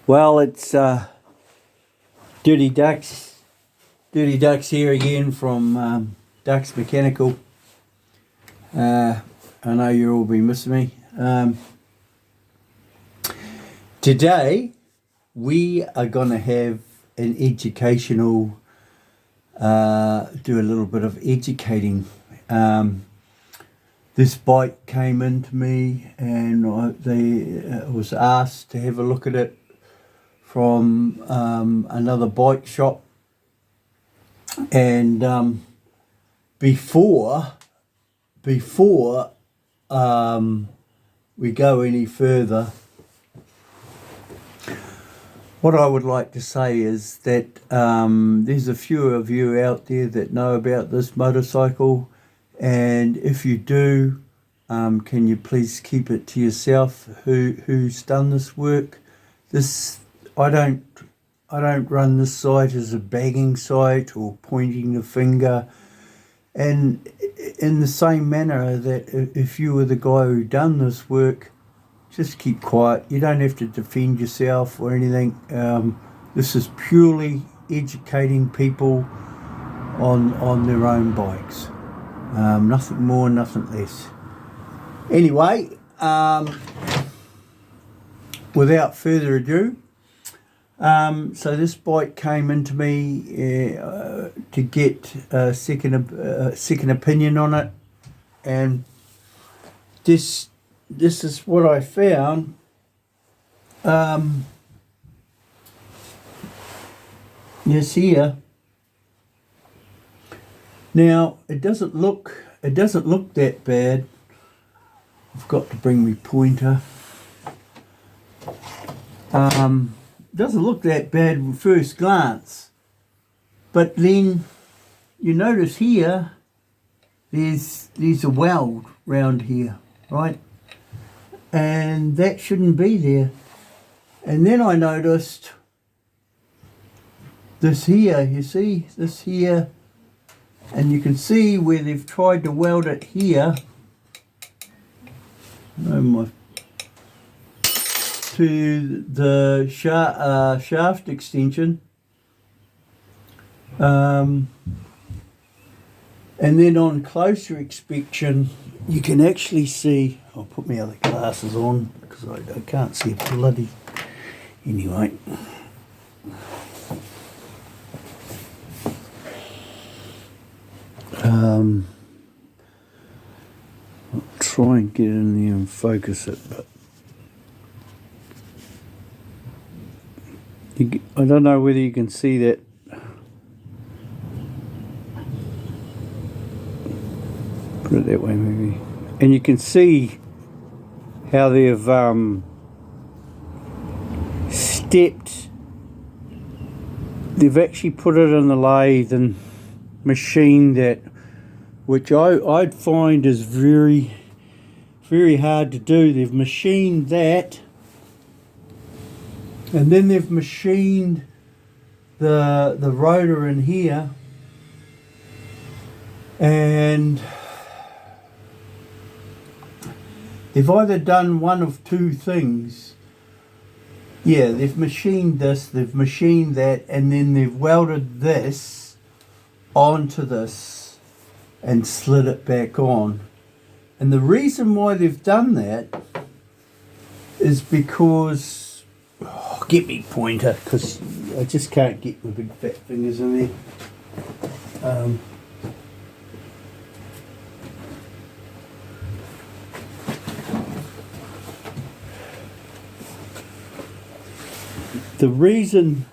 Well, it's Dirty Ducks here again from Ducks Mechanical. I know you'll all be missing me. Today we are going to have an educational, do a little bit of educating. This bike came into me and I was asked to have a look at it from another bike shop, and before we go any further, what I would like to say is that there's a few of you out there that know about this motorcycle, and if you do, can you please keep it to yourself who's done this work. I don't run this site as a bagging site or pointing the finger, and in the same manner that if you were the guy who done this work, just keep quiet. You don't have to defend yourself or anything. This is purely educating people on their own bikes. Nothing more, nothing less. Anyway, without further ado, so this bike came into me to get a second opinion on it, and this is what I found. Yes, here. Now it doesn't look that bad. I've got to bring my pointer. Doesn't look that bad at first glance, but then you notice here there's a weld round here, right? And that shouldn't be there. And then I noticed this here, you see this here, and you can see where they've tried to weld it here to the shaft extension, and then on closer inspection you can actually see. I'll put my other glasses on because I can't see a bloody anyway. I'll try and get in there and focus it, but I don't know whether you can see that. Put it that way maybe. And you can see how they've stepped. They've actually put it in the lathe and machined that, which I'd find is very, very hard to do. They've machined that, and then they've machined the rotor in here, and they've either done one of two things. Yeah, they've machined this, they've machined that, and then they've welded this onto this and slid it back on. And the reason why they've done that is because, get me pointer, because I just can't get my big fat fingers in there. The reason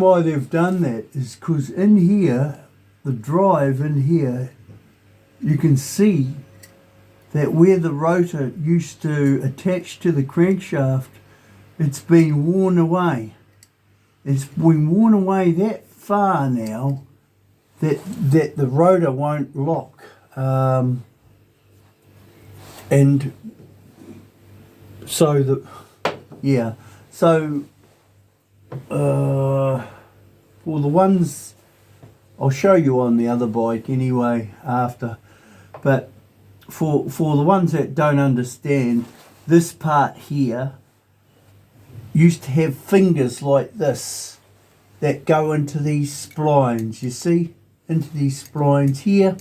why they've done that is because in here, the drive in here, you can see that where the rotor used to attach to the crankshaft, it's been worn away. It's been worn away that far now that the rotor won't lock. And so for the ones, I'll show you on the other bike anyway after, but for the ones that don't understand, this part here used to have fingers like this that go into these splines, you see, into these splines here,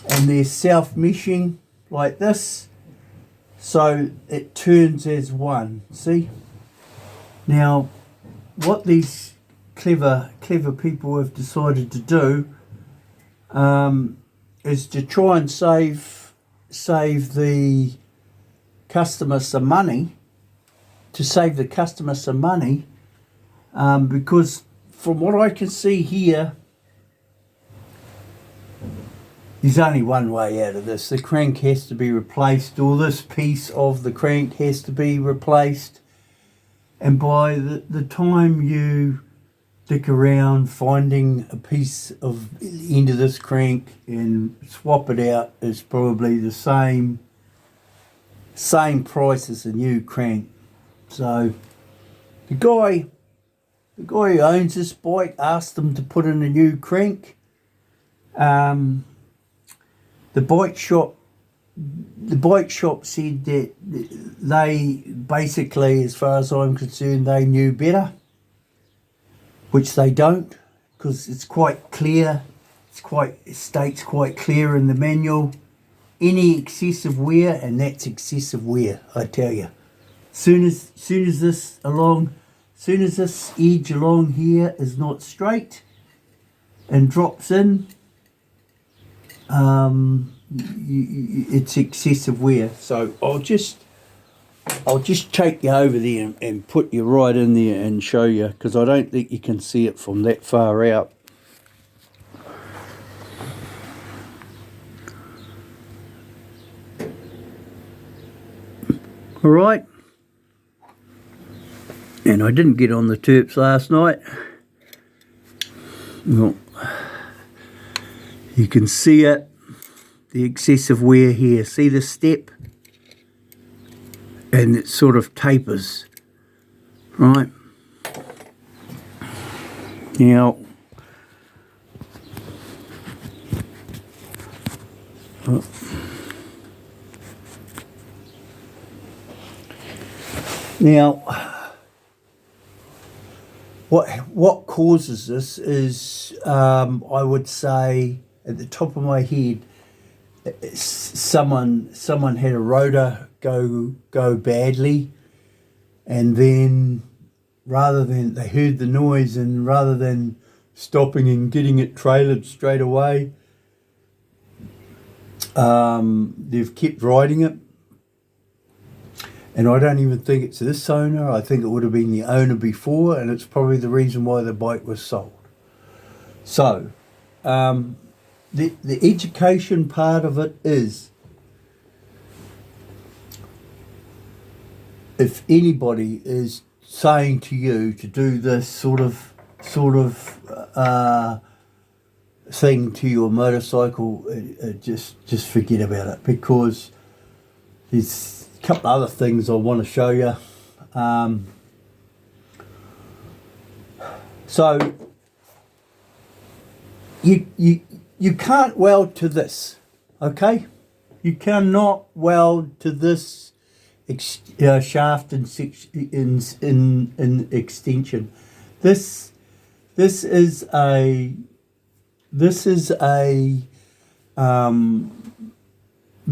and they're self-meshing like this, so it turns as one, see? Now, what these clever people have decided to do is to try and save the customer some money, because from what I can see here, there's only one way out of this. The crank has to be replaced, or this piece of the crank has to be replaced, and by the time you dick around finding a piece of the end of this crank and swap it out is probably the same price as a new crank. So the guy who owns this bike asked them to put in a new crank. The bike shop said that they basically, as far as I'm concerned, they knew better, which they don't, because it's quite clear. It states quite clear in the manual. Any excessive wear, and that's excessive wear, I tell you. Soon as this edge along here is not straight and drops in, it's excessive wear. So I'll just take you over there and put you right in there and show you, because I don't think you can see it from that far out. All right, and I didn't get on the terps last night. Well, you can see it, the excessive wear here. See the step? And it sort of tapers, right? Now, what causes this is, I would say, at the top of my head, someone had a rotor go badly, and then they heard the noise, and rather than stopping and getting it trailered straight away, they've kept riding it. And I don't even think it's this owner. I think it would have been the owner before, and it's probably the reason why the bike was sold. So the education part of it is, if anybody is saying to you to do this sort of thing to your motorcycle, just forget about it, because there's a couple of other things I want to show you. So you can't weld to this, okay? You cannot weld to this shaft in extension. This is a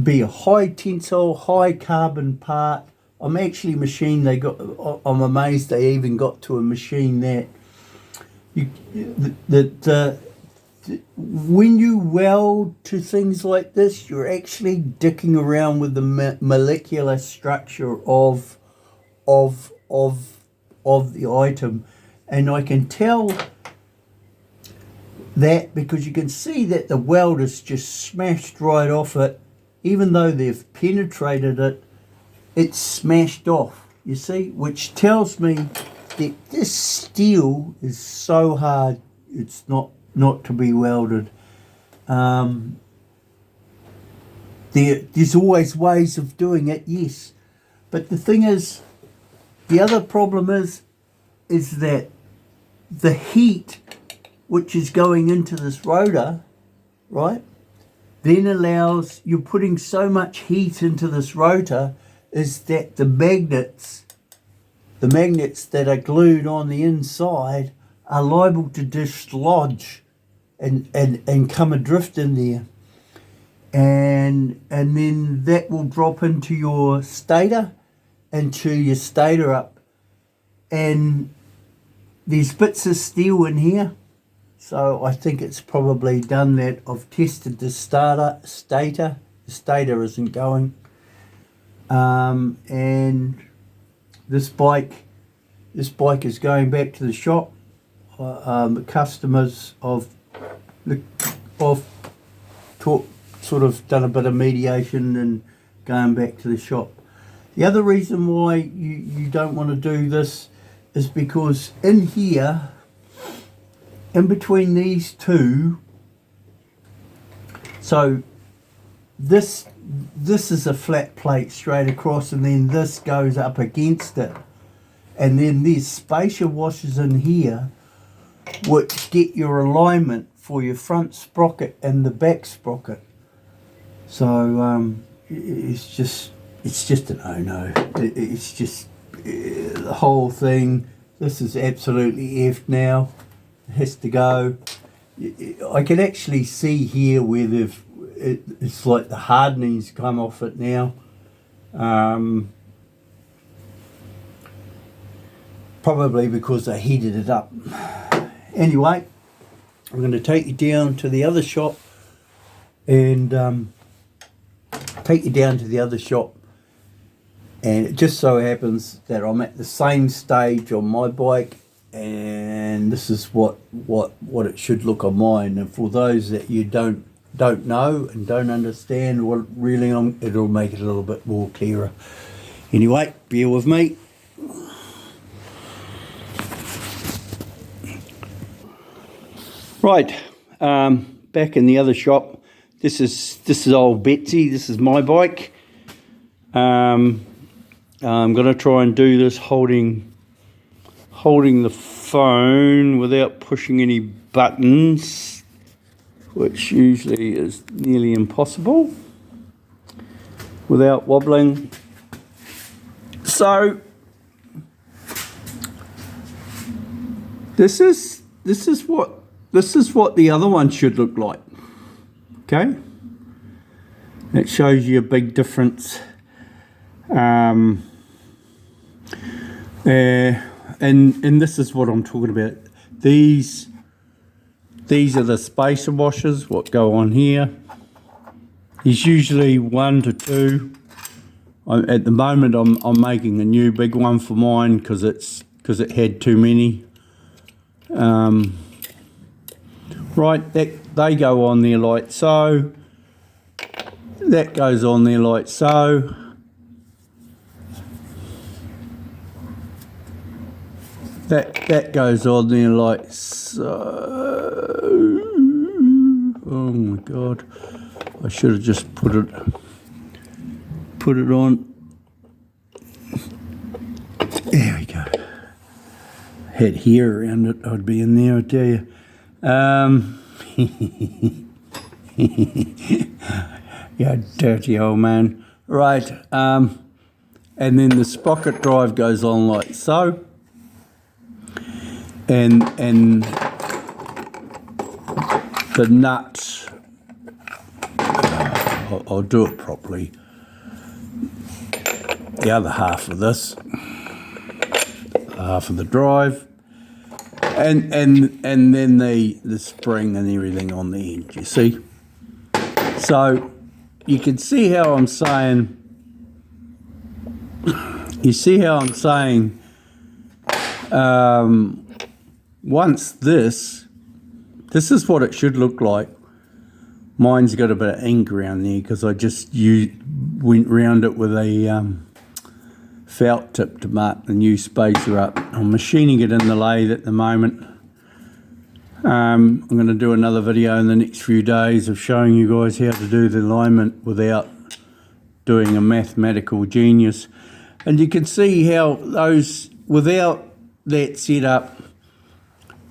be a high tensile, high carbon part. I'm amazed they even got to a machine that when you weld to things like this, you're actually dicking around with the molecular structure of the item, and I can tell that because you can see that the weld is just smashed right off it. Even though they've penetrated it, it's smashed off, you see, which tells me that this steel is so hard it's not to be welded. There's always ways of doing it, yes, but the thing is, the other problem is that the heat which is going into this rotor, right, then allows, you're putting so much heat into this rotor, is that the magnets the magnets that are glued on the inside are liable to dislodge and come adrift in there. And then that will drop into your stator up. And there's bits of steel in here. So I think it's probably done that. I've tested the stator. The stator isn't going. And this bike is going back to the shop. The customers I've sort of done a bit of mediation and going back to the shop. The other reason why you don't want to do this is because in here, in between these two, so this is a flat plate straight across, and then this goes up against it, and then there's spacer washers in here which get your alignment for your front sprocket and the back sprocket. So it's just a no-no. It's just the whole thing. This is absolutely effed now. It has to go. I can actually see here where it's like the hardening's come off it now. Probably because I heated it up. Anyway, I'm going to take you down to the other shop and and it just so happens that I'm at the same stage on my bike, and this is what it should look on mine. And for those that you don't know and don't understand what really it'll make it a little bit more clearer. Anyway, bear with me. Right, back in the other shop. This is old Betsy. This is my bike. I'm going to try and do this holding the phone without pushing any buttons, which usually is nearly impossible, without wobbling. So this is what the other one should look like. Okay, that shows you a big difference. And this is what I'm talking about. These are the spacer washers what go on here. There's usually 1 to 2. At the moment I'm making a new big one for mine because it had too many. Right, they go on there like so. That goes on there like so. That goes on there like so. Oh my God! I should have just put it on. There we go. Had hair around it, I'd be in there, I tell you. You dirty old man. Right, and then the sprocket drive goes on like so. And the nut, I'll do it properly. The other half of this, half of the drive, and then the spring and everything on the end. You see, so you can see how I'm saying. You see how I'm saying. Once this is what it should look like. Mine's got a bit of ink around there because I just went round it with a felt tip to mark the new spacer up. I'm machining it in the lathe at the moment. I'm going to do another video in the next few days of showing you guys how to do the alignment without doing a mathematical genius. And you can see how those, without that set up,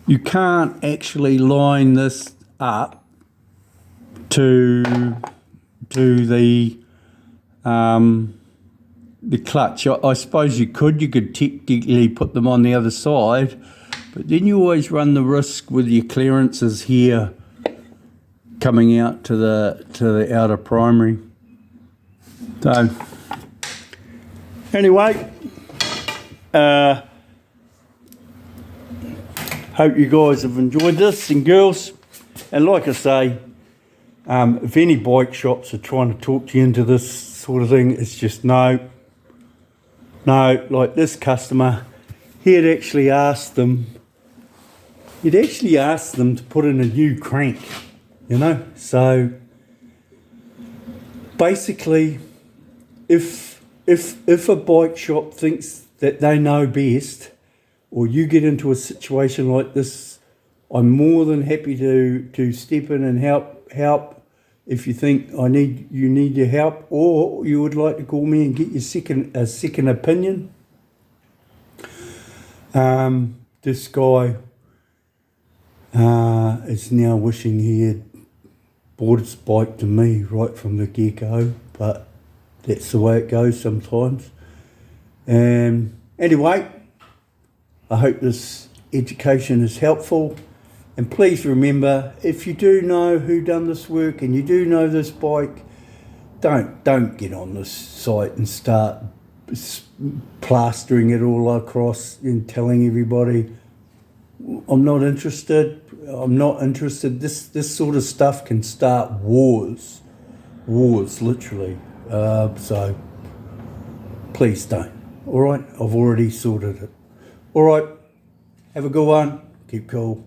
you can't actually line this up to the the clutch. I suppose you could technically put them on the other side, but then you always run the risk with your clearances here coming out to the outer primary. So anyway, hope you guys have enjoyed this, and girls, and like I say, if any bike shops are trying to talk you into this sort of thing, it's just no. Like this customer, he'd actually asked them to put in a new crank, you know. So basically, if a bike shop thinks that they know best, or you get into a situation like this, I'm more than happy to step in and help if you think you need your help, or you would like to call me and get your second opinion. This guy is now wishing he had bought his bike to me right from the get-go, but that's the way it goes sometimes. Anyway, I hope this education is helpful. And please remember, if you do know who done this work and you do know this bike, don't get on this site and start plastering it all across and telling everybody, I'm not interested. This sort of stuff can start wars literally. So please don't. All right, I've already sorted it. All right, have a good one. Keep cool.